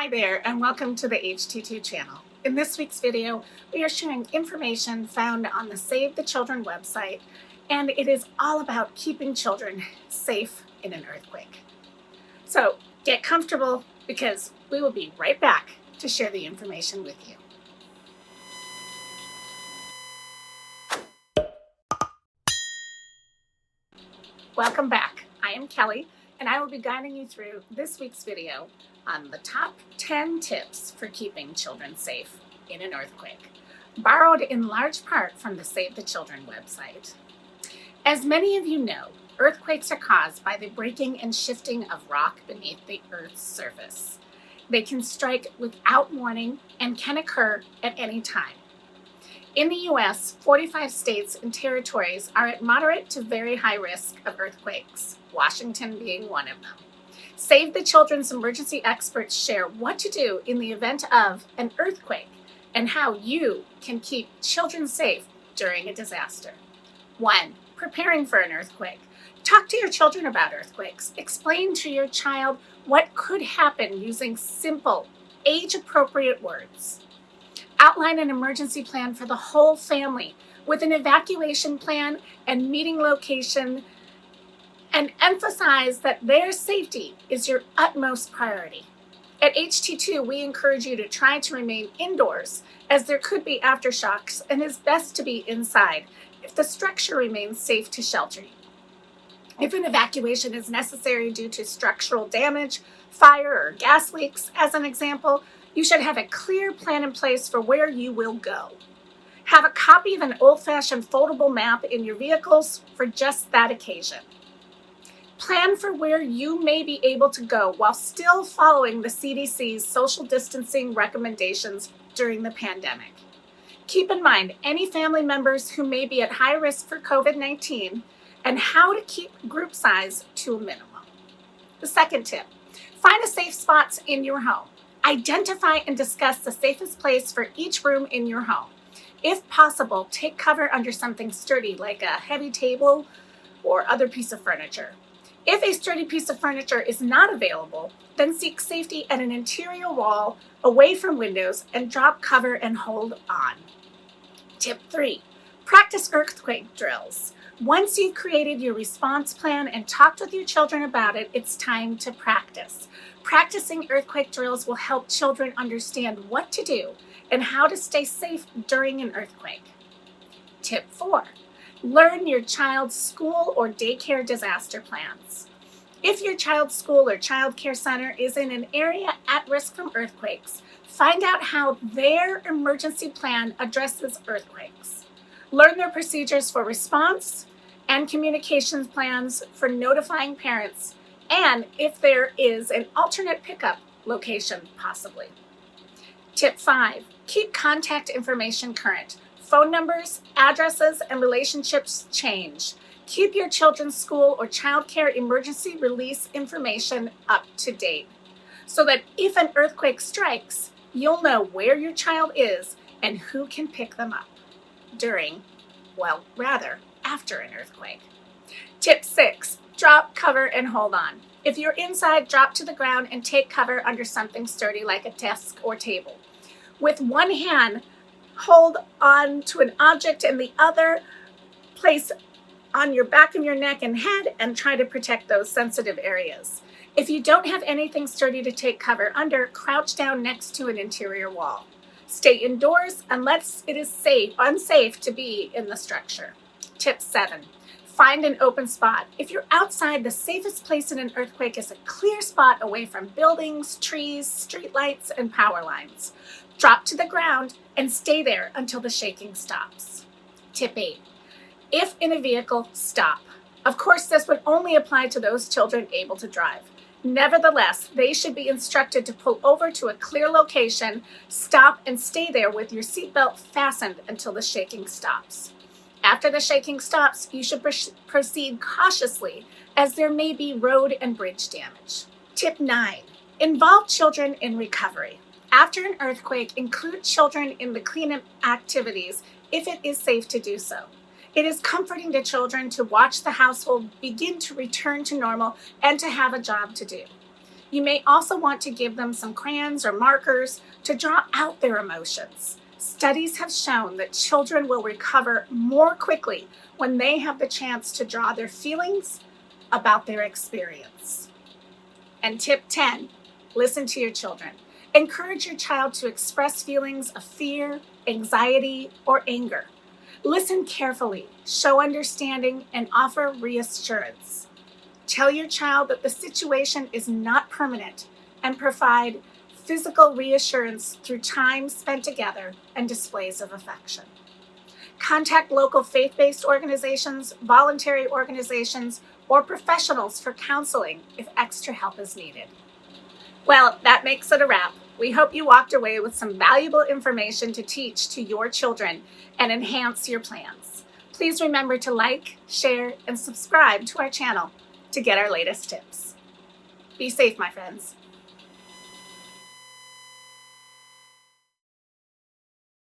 Hi there, and welcome to the HT2 channel. In this week's video, we are sharing information found on the Save the Children website, and it is all about keeping children safe in an earthquake. So get comfortable because we will be right back to share the information with you. Welcome back. I am Kelly, and I will be guiding you through this week's video on the top 10 tips for keeping children safe in an earthquake, borrowed in large part from the Save the Children website. As many of you know, earthquakes are caused by the breaking and shifting of rock beneath the Earth's surface. They can strike without warning and can occur at any time. In the U.S., 45 states and territories are at moderate to very high risk of earthquakes, Washington being one of them. Save the Children's emergency experts share what to do in the event of an earthquake and how you can keep children safe during a disaster. 1. Preparing for an earthquake. Talk to your children about earthquakes. Explain to your child what could happen using simple, age-appropriate words. Outline an emergency plan for the whole family with an evacuation plan and meeting location, and emphasize that their safety is your utmost priority. At HT2, we encourage you to try to remain indoors as there could be aftershocks, and it's best to be inside if the structure remains safe to shelter you. If an evacuation is necessary due to structural damage, fire, or gas leaks, as an example, you should have a clear plan in place for where you will go. Have a copy of an old-fashioned foldable map in your vehicles for just that occasion. Plan for where you may be able to go while still following the CDC's social distancing recommendations during the pandemic. Keep in mind any family members who may be at high risk for COVID-19 and how to keep group size to a minimum. The second tip, find a safe spot in your home. Identify and discuss the safest place for each room in your home. If possible, take cover under something sturdy like a heavy table or other piece of furniture. If a sturdy piece of furniture is not available, then seek safety at an interior wall away from windows and drop cover and hold on. Tip 3, practice earthquake drills. Once you've created your response plan and talked with your children about it, it's time to practice. Practicing earthquake drills will help children understand what to do and how to stay safe during an earthquake. Tip 4, learn your child's school or daycare disaster plans. If your child's school or child care center is in an area at risk from earthquakes, find out how their emergency plan addresses earthquakes. Learn their procedures for response and communications plans for notifying parents, and if there is an alternate pickup location possibly. Tip 5, keep contact information current. Phone numbers, addresses, and relationships change. Keep your children's school or child care emergency release information up to date so that if an earthquake strikes, you'll know where your child is and who can pick them up after an earthquake. Tip 6, drop, cover, and hold on. If you're inside, drop to the ground and take cover under something sturdy like a desk or table. With one hand, hold on to an object and the other place on your back of your neck and head and try to protect those sensitive areas. If you don't have anything sturdy to take cover under, crouch down next to an interior wall. Stay indoors unless it is unsafe to be in the structure. Tip 7, find an open spot. If you're outside, the safest place in an earthquake is a clear spot away from buildings, trees, streetlights, and power lines. Drop to the ground and stay there until the shaking stops. Tip 8, if in a vehicle, stop. Of course, this would only apply to those children able to drive. Nevertheless, they should be instructed to pull over to a clear location, stop, and stay there with your seatbelt fastened until the shaking stops. After the shaking stops, you should proceed cautiously as there may be road and bridge damage. Tip 9, involve children in recovery. After an earthquake, include children in the cleanup activities if it is safe to do so. It is comforting to children to watch the household begin to return to normal and to have a job to do. You may also want to give them some crayons or markers to draw out their emotions. Studies have shown that children will recover more quickly when they have the chance to draw their feelings about their experience. And tip 10, listen to your children. Encourage your child to express feelings of fear, anxiety, or anger. Listen carefully, show understanding, and offer reassurance. Tell your child that the situation is not permanent and provide physical reassurance through time spent together and displays of affection. Contact local faith-based organizations, voluntary organizations, or professionals for counseling if extra help is needed. Well, that makes it a wrap. We hope you walked away with some valuable information to teach to your children and enhance your plans. Please remember to like, share, and subscribe to our channel to get our latest tips. Be safe, my friends.